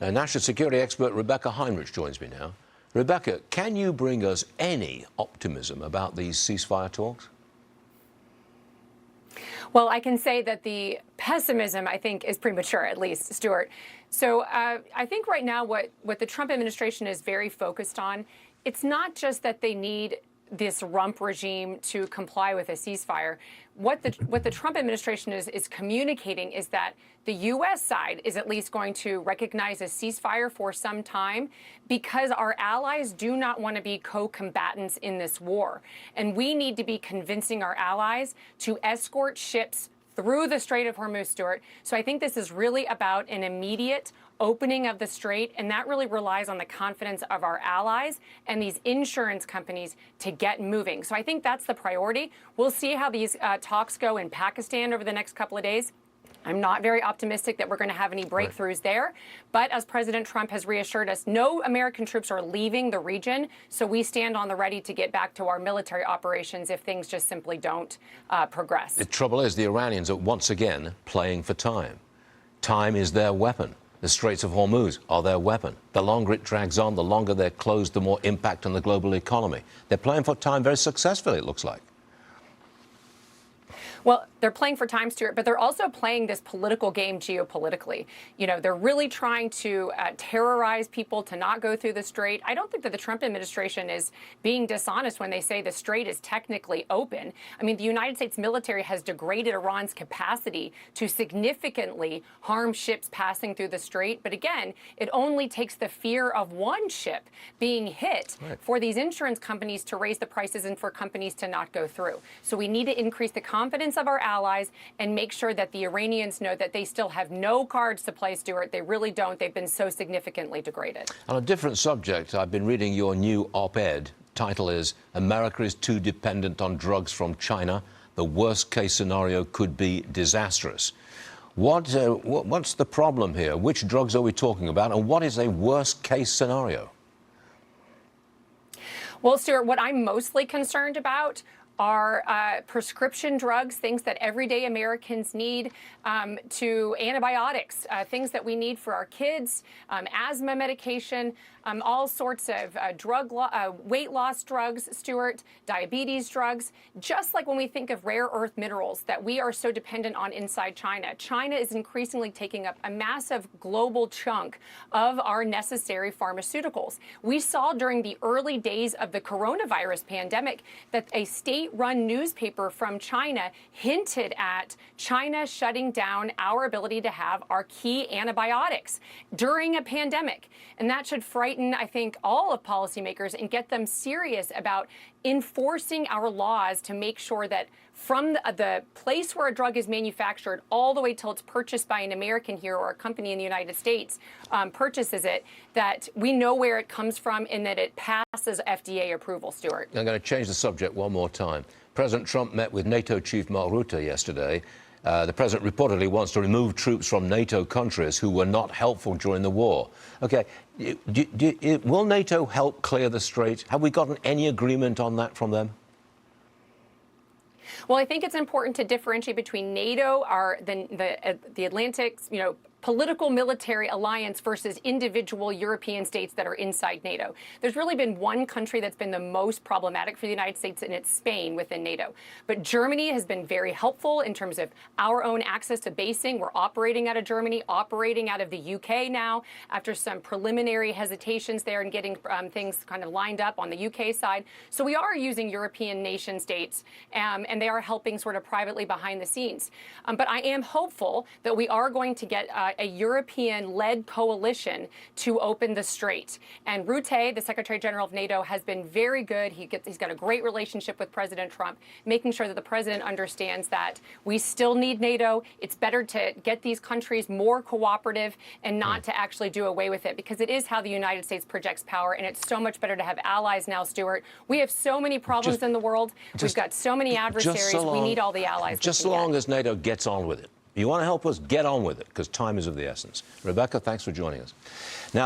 National security expert Rebeccah Heinrichs joins me now. Rebeccah, can you bring us any optimism about these ceasefire talks? Well, I can say that the pessimism, I think, is premature, at least, Stuart. So I think right now what the Trump administration is very focused on, it's not just that they need this rump regime to comply with a ceasefire. What the Trump administration is communicating is that the U.S. side is at least going to recognize a ceasefire for some time because our allies do not want to be co-combatants in this war. And we need to be convincing our allies to escort ships through the Strait of Hormuz, Stuart. So I think this is really about an immediate opening of the Strait, and that really relies on the confidence of our allies and these insurance companies to get moving. So I think that's the priority. We'll see how these talks go in Pakistan over the next couple of days. I'm not very optimistic that we're going to have any breakthroughs there. But as President Trump has reassured us, no American troops are leaving the region. So we stand on the ready to get back to our military operations if things just simply don't progress. The trouble is the Iranians are once again playing for time. Time is their weapon. The Straits of Hormuz are their weapon. The longer it drags on, the longer they're closed, the more impact on the global economy. They're playing for time very successfully, it looks like. Well, they're playing for time, Stuart, but they're also playing this political game geopolitically. You know, they're really trying to terrorize people to not go through the Strait. I don't think that the Trump administration is being dishonest when they say the Strait is technically open. I mean, the United States military has degraded Iran's capacity to significantly harm ships passing through the Strait. But again, it only takes the fear of one ship being hit for these insurance companies to raise the prices and for companies to not go through. So we need to increase the confidence of our allies and make sure that the Iranians know that they still have no cards to play, Stuart. They really don't. They've been so significantly degraded. On a different subject, I've been reading your new op-ed. Title is America is too dependent on drugs from China. The worst case scenario could be disastrous. What's the problem here? Which drugs are we talking about? And what is a worst case scenario? Well, Stuart, what I'm mostly concerned about are prescription drugs, things that everyday Americans need, to antibiotics, things that we need for our kids, asthma medication, all sorts of weight loss drugs, Stuart, diabetes drugs, just like when we think of rare earth minerals that we are so dependent on inside China. China is increasingly taking up a massive global chunk of our necessary pharmaceuticals. We saw during the early days of the coronavirus pandemic that a state-run newspaper from China hinted at China shutting down our ability to have our key antibiotics during a pandemic. And that should frighten, I think, all of policymakers and get them serious about enforcing our laws to make sure that from the place where a drug is manufactured all the way till it's purchased by an American here or a company in the United States purchases it, that we know where it comes from and that it passes FDA approval, Stuart. I'm going to change the subject one more time. President Trump met with NATO Chief Mark Rutte yesterday. The president reportedly wants to remove troops from NATO countries who were not helpful during the war. Okay, will NATO help clear the Strait? Have we gotten any agreement on that from them? Well, I think it's important to differentiate between NATO, the Atlantic, political military alliance versus individual European states that are inside NATO. There's really been one country that's been the most problematic for the United States, and it's Spain within NATO. But Germany has been very helpful in terms of our own access to basing. We're operating out of Germany, operating out of the UK now after some preliminary hesitations there and getting things kind of lined up on the UK side. So we are using European nation states, and they are helping sort of privately behind the scenes. But I am hopeful that we are going to get a European-led coalition to open the Strait. And Rutte, the Secretary General of NATO, has been very good. He's got a great relationship with President Trump, making sure that the president understands that we still need NATO. It's better to get these countries more cooperative and not to actually do away with it, because it is how the United States projects power, and it's so much better to have allies now, Stuart. We have so many problems in the world. We've got so many adversaries. We need all the allies. Just so long as NATO gets on with it. You want to help us, get on with it, because time is of the essence. Rebeccah, thanks for joining us. Now,